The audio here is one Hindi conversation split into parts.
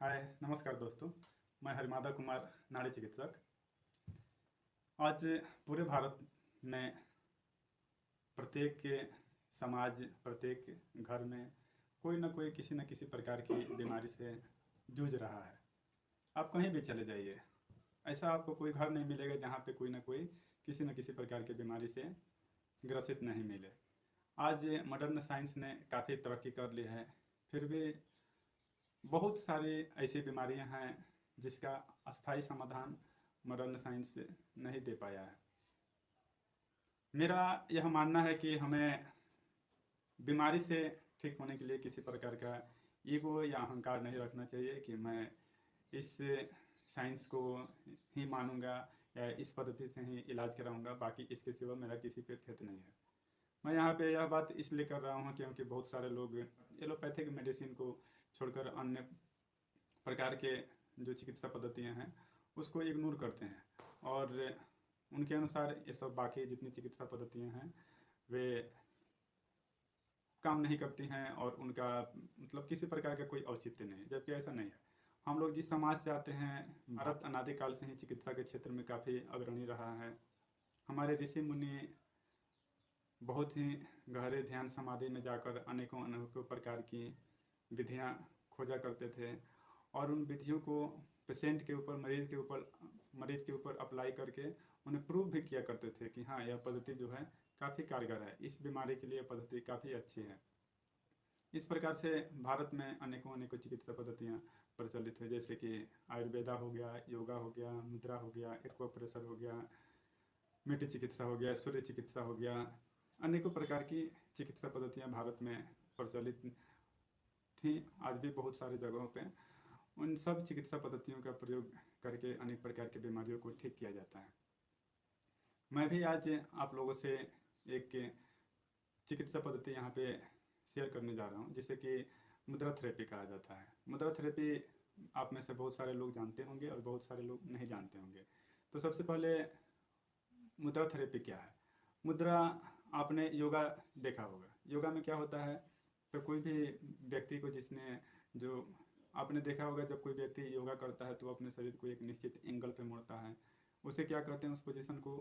हाय नमस्कार दोस्तों। मैं हरिमादा कुमार, नाड़ी चिकित्सक। आज पूरे भारत में प्रत्येक समाज, प्रत्येक घर में कोई ना कोई किसी न किसी प्रकार की बीमारी से जूझ रहा है। आप कहीं भी चले जाइए, ऐसा आपको कोई घर नहीं मिलेगा जहाँ पे कोई ना कोई किसी न किसी प्रकार की बीमारी से ग्रसित नहीं मिले। आज मॉडर्न साइंस ने काफ़ी तरक्की कर ली है, फिर भी बहुत सारी ऐसी बीमारियां हैं जिसका अस्थायी समाधान मॉडर्न साइंस नहीं दे पाया है। मेरा यह मानना है कि हमें बीमारी से ठीक होने के लिए किसी प्रकार का ईगो या अहंकार नहीं रखना चाहिए कि मैं इस साइंस को ही मानूंगा या इस पद्धति से ही इलाज कराऊंगा, बाकी इसके सिवा मेरा किसी पे फेथ नहीं है। मैं यहाँ पे यह बात इसलिए कर रहा हूँ क्योंकि बहुत सारे लोग एलोपैथिक मेडिसिन को छोड़कर अन्य प्रकार के जो चिकित्सा पद्धतियाँ हैं उसको इग्नोर करते हैं, और उनके अनुसार ये सब बाकी जितनी चिकित्सा पद्धतियाँ हैं वे काम नहीं करती हैं और उनका मतलब किसी प्रकार का कोई औचित्य नहीं, जबकि ऐसा नहीं है। हम लोग जिस समाज से आते हैं, भारत अनादिकाल से ही चिकित्सा के क्षेत्र में काफ़ी अग्रणी रहा है। हमारे ऋषि मुनि बहुत ही गहरे ध्यान समाधि में जाकर अनेकों अनेकों प्रकार की विधियाँ खोजा करते थे, और उन विधियों को पेशेंट के ऊपर, मरीज के ऊपर अप्लाई करके उन्हें प्रूव भी किया करते थे कि हाँ, यह पद्धति जो है काफ़ी कारगर है, इस बीमारी के लिए पद्धति काफ़ी अच्छी है। इस प्रकार से भारत में अनेकों अनेकों चिकित्सा पद्धतियाँ प्रचलित है, जैसे कि आयुर्वेदा हो गया, योगा हो गया, मुद्रा हो गया, एक्वाप्रेशर हो गया, मिट्टी चिकित्सा हो गया, सूर्य चिकित्सा हो गया। अनेकों प्रकार की चिकित्सा पद्धतियाँ भारत में प्रचलित थी, आज भी बहुत सारी जगहों पे उन सब चिकित्सा पद्धतियों का प्रयोग करके अनेक प्रकार की बीमारियों को ठीक किया जाता है। मैं भी आज आप लोगों से एक चिकित्सा पद्धति यहाँ पे शेयर करने जा रहा हूँ, जिसे कि मुद्रा थेरेपी कहा जाता है। मुद्रा थेरेपी आप में से बहुत सारे लोग जानते होंगे और बहुत सारे लोग नहीं जानते होंगे। तो सबसे पहले मुद्रा थेरेपी क्या है? मुद्रा, आपने योगा देखा होगा। योगा में क्या होता है, तो कोई भी व्यक्ति को जिसने जो आपने देखा होगा, जब कोई व्यक्ति योगा करता है तो अपने शरीर को एक निश्चित एंगल पे मोड़ता है, उसे क्या कहते हैं, उस पोजीशन को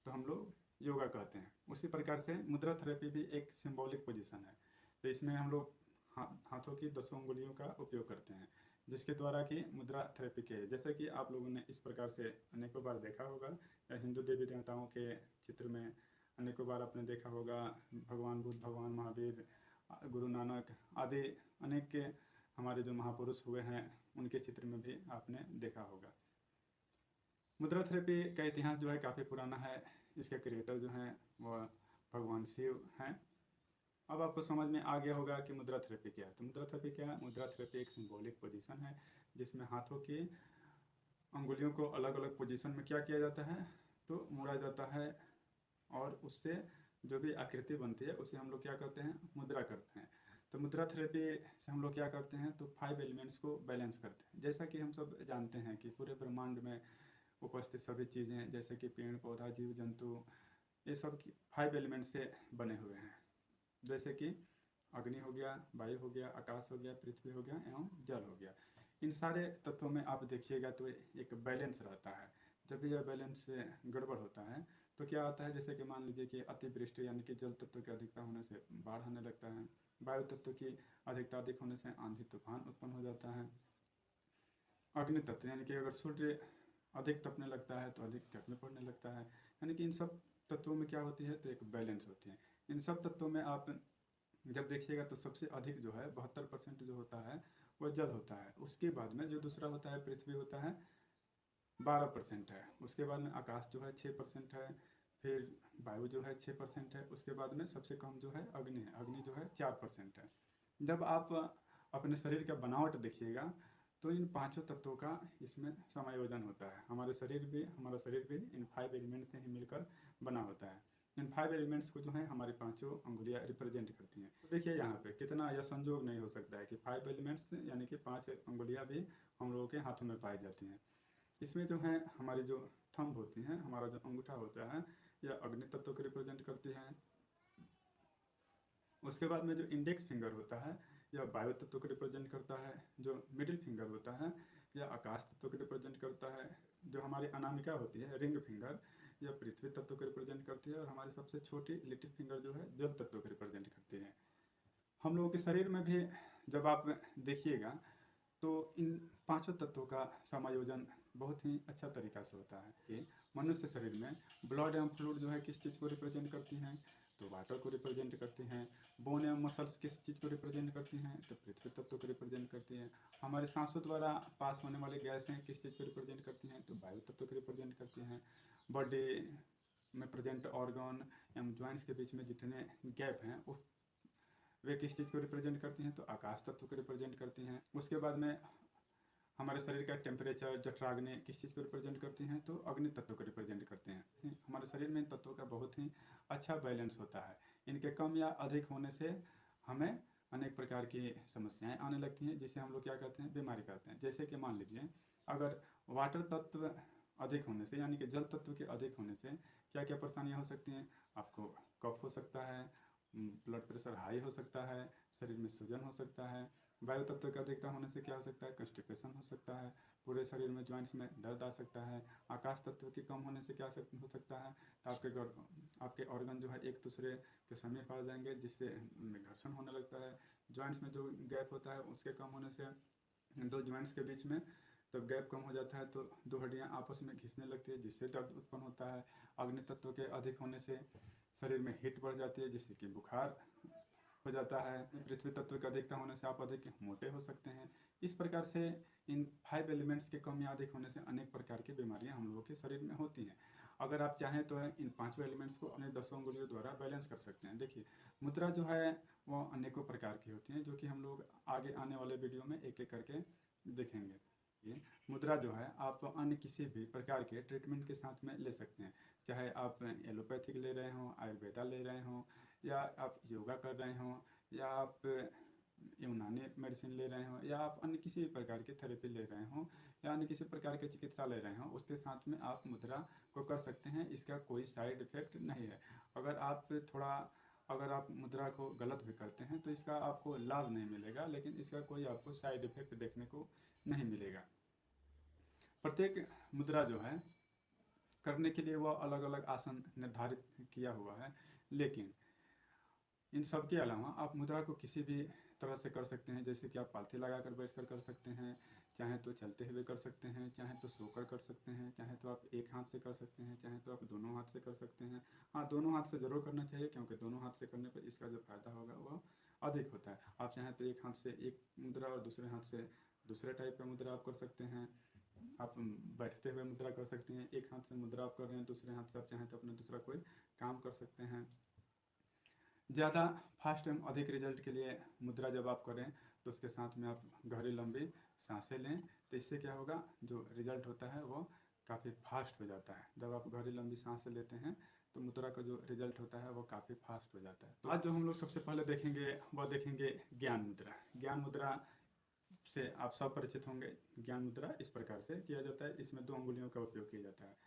तो हम लोग योगा कहते हैं। उसी प्रकार से मुद्रा थेरेपी भी एक सिंबॉलिक पोजीशन है। तो इसमें हम लोग हाथों की 10 उंगलियों का उपयोग करते हैं, जिसके द्वारा कि मुद्रा थेरेपी के, जैसे कि आप लोगों ने इस प्रकार से अनेकों बार देखा होगा, या हिंदू देवी देवताओं के चित्र में अनेकों बार आपने देखा होगा, भगवान बुद्ध, भगवान महावीर, गुरु नानक आदि अनेक के हमारे जो महापुरुष हुए हैं उनके चित्र में भी आपने देखा होगा। मुद्रा थेरेपी का इतिहास जो है काफ़ी पुराना है। इसके क्रिएटर जो हैं वह भगवान शिव हैं। अब आपको समझ में आ गया होगा कि मुद्रा थेरेपी क्या है। तो मुद्रा थेरेपी क्या है? मुद्रा थेरेपी एक सिंबॉलिक पोजीशन है जिसमें हाथों की अंगुलियों को अलग अलग पोजीशन में क्या किया जाता है, तो मोड़ा जाता है, और उससे जो भी आकृति बनती है उसे हम लोग क्या करते हैं, मुद्रा करते हैं। तो मुद्रा थेरेपी से हम लोग क्या करते हैं, तो 5 एलिमेंट्स को बैलेंस करते हैं। जैसा कि हम सब जानते हैं कि पूरे ब्रह्मांड में उपस्थित सभी चीज़ें, जैसे कि पेड़ पौधा, जीव जंतु, ये सब 5 एलिमेंट से बने हुए हैं। जैसे कि अग्नि हो गया, वायु हो गया, आकाश हो गया, पृथ्वी हो गया एवं जल हो गया। इन सारे तत्वों में आप देखिएगा तो एक बैलेंस रहता है। जब भी यह बैलेंस गड़बड़ होता है तो क्या होता है, जैसे कि मान लीजिए कि अतिवृष्टि यानी कि जल तत्व की अधिकता होने से बाढ़ आने लगता है, वायु तत्व की अधिकता अधिक होने से आंधी तूफान उत्पन्न हो जाता है, अग्नि तत्व यानी कि अगर सूर्य अधिक तपने लगता है तो अधिक गर्मी पड़ने लगता है। यानी कि इन सब तत्वों में क्या होती है, तो एक बैलेंस होती है। इन सब तत्वों में आप जब देखिएगा तो सबसे अधिक जो है 72% जो होता है वह जल होता है। उसके बाद में जो दूसरा होता है पृथ्वी होता है, 12% है। उसके बाद में आकाश जो है 6% है, फिर वायु जो है 6% है। उसके बाद में सबसे कम जो है अग्नि है, अग्नि जो है 4% है। जब आप अपने शरीर का बनावट देखिएगा तो इन पांचों तत्वों का इसमें समायोजन होता है। हमारा शरीर भी इन 5 एलिमेंट्स से ही मिलकर बना होता है। इन 5 एलिमेंट्स को जो है हमारी पांचों अंगुलियाँ रिप्रेजेंट करती हैं। तो देखिए यहाँ पे कितना यह संयोग नहीं हो सकता है कि 5 एलिमेंट्स यानी कि 5 अंगुलियाँ भी हम लोगों के हाथों में पाई जाती हैं। इसमें जो है हमारी जो थंब होती हैं, हमारा जो अंगूठा होता है, यह अग्नि तत्व को रिप्रेजेंट करती है। उसके बाद में जो इंडेक्स फिंगर होता है, यह वायु तत्व को रिप्रेजेंट करता है जो मिडिल फिंगर होता है, यह आकाश तत्व को रिप्रेजेंट करता है जो हमारी अनामिका होती है रिंग फिंगर, यह पृथ्वी तत्व को रिप्रेजेंट करती है, और हमारी सबसे छोटी लिटिल फिंगर जो है जल तत्व को रिप्रेजेंट करती है। हम लोगों के शरीर में भी जब आप देखिएगा तो इन पांचों तत्वों का समायोजन बहुत ही अच्छा तरीका से होता है कि मनुष्य शरीर में ब्लड एवं फ्लूइड जो है किस चीज़ को रिप्रेजेंट करती हैं, तो वाटर को रिप्रेजेंट करती हैं। बोन एवं मसल्स किस चीज़ को रिप्रेजेंट करती हैं, तो पृथ्वी तत्व को रिप्रेजेंट करती हैं। हमारे सांसों द्वारा पास होने वाली गैसें किस चीज़ को रिप्रेजेंट करती हैं, तो वायु तत्व को रिप्रेजेंट करती हैं। बॉडी में प्रेजेंट ऑर्गन एवं ज्वाइंट्स के बीच में जितने गैप हैं वो वे किस चीज़ को रिप्रेजेंट करती हैं, तो आकाश तत्व को रिप्रेजेंट करती हैं। उसके बाद में हमारे शरीर का टेम्परेचर जठराग्नि किस चीज़ को रिप्रेजेंट करती हैं, तो अग्नि तत्व को रिप्रेजेंट करते हैं। हमारे शरीर में इन तत्वों का बहुत ही अच्छा बैलेंस होता है। इनके कम या अधिक होने से हमें अनेक प्रकार की समस्याएं आने लगती हैं, जिसे हम लोग क्या कहते हैं, बीमारी कहते हैं। जैसे कि मान लीजिए अगर वाटर तत्व अधिक होने से यानी कि जल तत्व के अधिक होने से क्या क्या परेशानियाँ हो सकती हैं। आपको कफ हो सकता है, ब्लड प्रेशर हाई हो सकता है, शरीर में सूजन हो सकता है। वायु तत्व की अधिकता होने से क्या हो सकता है, कंस्टिपेशन हो सकता है, पूरे शरीर में जॉइंट्स में दर्द आ सकता है। आकाश तत्व के कम होने से क्या हो सकता है, तो आपके ऑर्गन जो है एक दूसरे के समीप आ जाएंगे, जिससे घर्षण होने लगता है। जॉइंट्स में जो गैप होता है उसके कम होने से दो जॉइंट्स के बीच में जब गैप कम हो जाता है तो दो हड्डियां आपस में घिसने लगती है, जिससे दर्द उत्पन्न होता है। अग्नि तत्व के अधिक होने से शरीर में हीट बढ़ जाती है, जिससे कि बुखार हो जाता है। पृथ्वी तत्व की अधिकता होने से आप अधिक मोटे हो सकते हैं। इस प्रकार से इन 5 एलिमेंट्स के कम या अधिक होने से अनेक प्रकार की बीमारियां हम लोगों के शरीर में होती हैं। अगर आप चाहें तो इन पांचों एलिमेंट्स को अपने 10 उंगलियों द्वारा बैलेंस कर सकते हैं। देखिए मुद्रा जो है वो अनेकों प्रकार की होती हैं, जो कि हम लोग आगे आने वाले वीडियो में एक एक करके देखेंगे। ये मुद्रा जो है आप अन्य किसी भी प्रकार के ट्रीटमेंट के साथ में ले सकते हैं, चाहे आप एलोपैथिक ले रहे हों, आयुर्वेदा ले रहे हों, या आप योगा कर रहे हों, या आप यूनानी मेडिसिन ले रहे हों, या आप अन्य किसी भी प्रकार की थेरेपी ले रहे हों, या अन्य किसी प्रकार की चिकित्सा ले रहे हों, उसके साथ में आप मुद्रा को कर सकते हैं। इसका कोई साइड इफेक्ट नहीं है। अगर आप मुद्रा को गलत भी करते हैं तो इसका आपको लाभ नहीं मिलेगा, लेकिन इसका कोई आपको साइड इफेक्ट देखने को नहीं मिलेगा। प्रत्येक मुद्रा जो है करने के लिए वह अलग अलग आसन निर्धारित किया हुआ है, लेकिन इन सब के अलावा आप मुद्रा को किसी भी तरह से कर सकते हैं। जैसे कि आप पालथी लगाकर बैठकर कर सकते हैं, चाहे तो चलते हुए कर सकते हैं, चाहे तो सोकर कर सकते हैं, चाहे तो आप एक हाथ से कर सकते हैं, चाहे तो आप दोनों हाथ से कर सकते हैं। हाँ, दोनों हाथ से ज़रूर करना चाहिए, क्योंकि दोनों हाथ से करने पर इसका जो फ़ायदा होगा वह अधिक होता है। आप चाहें तो एक हाथ से एक मुद्रा और दूसरे हाथ से दूसरे टाइप का मुद्रा आप कर सकते हैं। आप बैठते हुए मुद्रा कर सकते हैं, एक हाथ से मुद्रा आप कर रहे हैं, दूसरे हाथ से आप चाहें तो अपना दूसरा कोई काम कर सकते हैं। ज़्यादा फास्ट एवं अधिक रिजल्ट के लिए मुद्रा जब आप करें तो उसके साथ में आप गहरी लंबी सांसें लें, तो इससे क्या होगा, जो रिजल्ट होता है वो काफ़ी फास्ट हो जाता है। जब आप गहरी लंबी सांसें लेते हैं तो मुद्रा का जो रिजल्ट होता है वो काफ़ी फास्ट हो जाता है। तो आज जो हम लोग सबसे पहले देखेंगे वह देखेंगे ज्ञान मुद्रा। ज्ञान मुद्रा से आप सब परिचित होंगे। ज्ञान मुद्रा इस प्रकार से किया जाता है, इसमें 2 उंगलियों का उपयोग किया जाता है,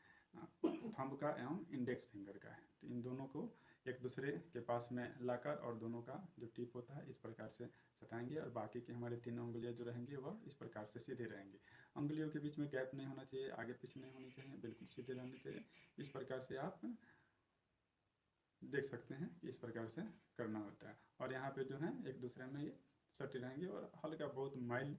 थंब का एवं इंडेक्स फिंगर का है। तो इन दोनों को एक दूसरे के पास में लाकर और दोनों का जो टिप होता है इस प्रकार से सटाएंगे, और बाकी की हमारी 3 उंगलियां जो रहेंगी वह इस प्रकार से सीधे रहेंगी। उंगलियों के बीच में गैप नहीं होना चाहिए, आगे पीछे नहीं होनी चाहिए, बिल्कुल सीधे रहनी चाहिए। इस प्रकार से आप देख सकते हैं कि इस प्रकार से करना होता है, और यहाँ पे जो है एक दूसरे में ये सटे रहेंगे और हल्का बहुत माइल्ड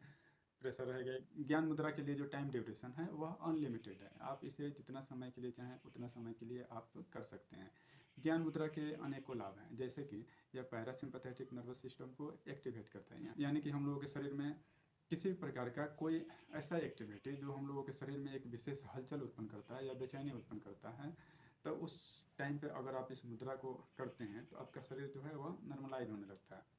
प्रेशर रहेगा। ज्ञान मुद्रा के लिए जो टाइम ड्यूरेशन है वह अनलिमिटेड है, आप इसे जितना समय के लिए चाहें उतना समय के लिए आप कर सकते हैं। ज्ञान मुद्रा के अनेकों लाभ हैं, जैसे कि यह पैरासिम्पैथेटिक नर्वस सिस्टम को एक्टिवेट करता है, यानी कि हम लोगों के शरीर में किसी भी प्रकार का कोई ऐसा एक्टिविटी जो हम लोगों के शरीर में एक विशेष हलचल उत्पन्न करता है या बेचैनी उत्पन्न करता है, तो उस टाइम पे अगर आप इस मुद्रा को करते हैं तो आपका शरीर जो है वह नॉर्मलाइज होने लगता है।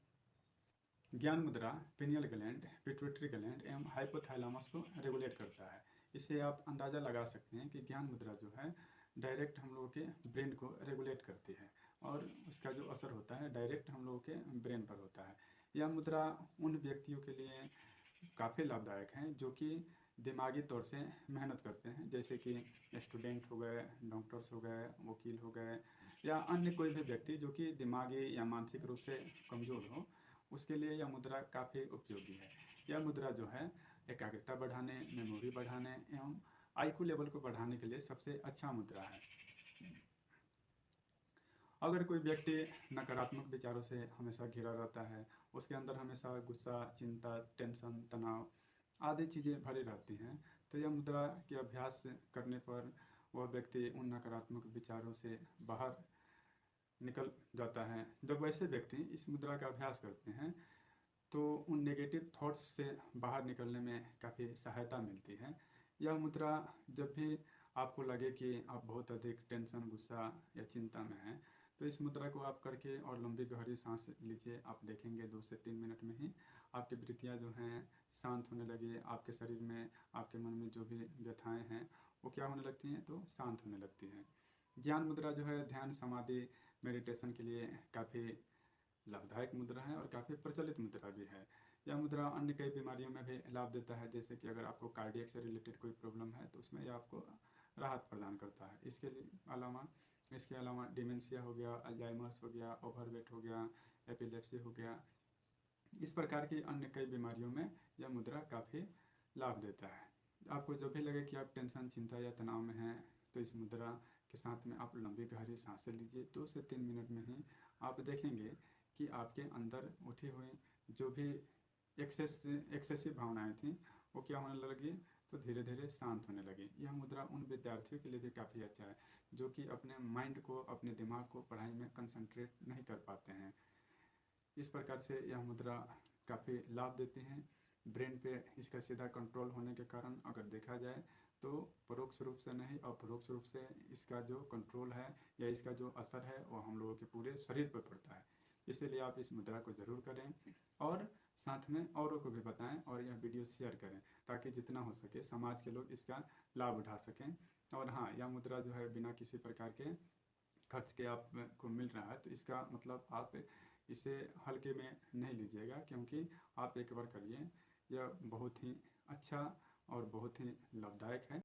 ज्ञान मुद्रा पिनियल ग्लैंड, पिट्यूटरी ग्लैंड एवं हाइपोथैलेमस को रेगुलेट करता है। इससे आप अंदाज़ा लगा सकते हैं कि ज्ञान मुद्रा जो है डायरेक्ट हम लोगों के ब्रेन को रेगुलेट करती है, और उसका जो असर होता है डायरेक्ट हम लोगों के ब्रेन पर होता है। यह मुद्रा उन व्यक्तियों के लिए काफ़ी लाभदायक हैं जो कि दिमागी तौर से मेहनत करते हैं, जैसे कि स्टूडेंट हो गए, डॉक्टर्स हो गए, वकील हो गए, या अन्य कोई भी व्यक्ति जो कि दिमागी या मानसिक रूप से कमज़ोर हो। उसके लिए यह मुद्रा काफ़ी उपयोगी है। यह मुद्रा जो है एकाग्रता बढ़ाने, मेमोरी बढ़ाने एवं आईक्यू लेवल को बढ़ाने के लिए सबसे अच्छा मुद्रा है। अगर कोई व्यक्ति नकारात्मक विचारों से हमेशा घिरा रहता है, उसके अंदर हमेशा गुस्सा, चिंता, टेंशन, तनाव आदि चीज़ें भरी रहती हैं, तो यह मुद्रा के अभ्यास करने पर वह व्यक्ति उन नकारात्मक विचारों से बाहर निकल जाता है। जब वैसे व्यक्ति इस मुद्रा का अभ्यास करते हैं तो उन नेगेटिव थॉट्स से बाहर निकलने में काफ़ी सहायता मिलती है। यह मुद्रा जब भी आपको लगे कि आप बहुत अधिक टेंशन, गुस्सा या चिंता में हैं, तो इस मुद्रा को आप करके और लंबी गहरी सांस लीजिए। आप देखेंगे 2 से 3 मिनट में ही आपकी वृत्तियाँ जो हैं शांत होने लगी, आपके शरीर में, आपके मन में जो भी व्यथाएँ हैं वो क्या होने लगती हैं, तो शांत होने लगती हैं। ज्ञान मुद्रा जो है ध्यान, समाधि, मेडिटेशन के लिए काफ़ी लाभदायक मुद्रा है और काफ़ी प्रचलित मुद्रा भी है। यह मुद्रा अन्य कई बीमारियों में भी लाभ देता है, जैसे कि अगर आपको कार्डियक से रिलेटेड कोई प्रॉब्लम है तो उसमें यह आपको राहत प्रदान करता है। इसके अलावा डिमेंशिया हो गया, अल्जाइमर्स हो गया, ओवरवेट हो गया, एपिलेप्सी हो गया, इस प्रकार की अन्य कई बीमारियों में यह मुद्रा काफ़ी लाभ देता है। आपको जब भी लगे कि आप टेंशन, चिंता या तनाव में हैं, तो इस मुद्रा के साथ में आप लंबी गहरी सांसें लीजिए। 2 से 3 मिनट में ही आप देखेंगे कि आपके अंदर उठी हुई जो भी एक्सेसिव भावनाएं थीं वो क्या होने लगी, तो धीरे धीरे शांत होने लगी। यह मुद्रा उन विद्यार्थियों के लिए भी काफ़ी अच्छा है जो कि अपने माइंड को, अपने दिमाग को पढ़ाई में कंसंट्रेट नहीं कर पाते हैं। इस प्रकार से यह मुद्रा काफ़ी लाभ देती हैं। ब्रेन पे इसका सीधा कंट्रोल होने के कारण अगर देखा जाए तो परोक्ष रूप से नहीं, अपरोक्ष रूप से इसका जो कंट्रोल है या इसका जो असर है वो हम लोगों के पूरे शरीर पर पड़ता है। इसीलिए आप इस मुद्रा को ज़रूर करें और साथ में औरों को भी बताएं और यह वीडियो शेयर करें ताकि जितना हो सके समाज के लोग इसका लाभ उठा सकें। और हाँ, यह मुद्रा जो है बिना किसी प्रकार के खर्च के आपको मिल रहा है, तो इसका मतलब आप इसे हल्के में नहीं लीजिएगा, क्योंकि आप एक बार करिए, यह बहुत ही अच्छा और बहुत ही लाभदायक है।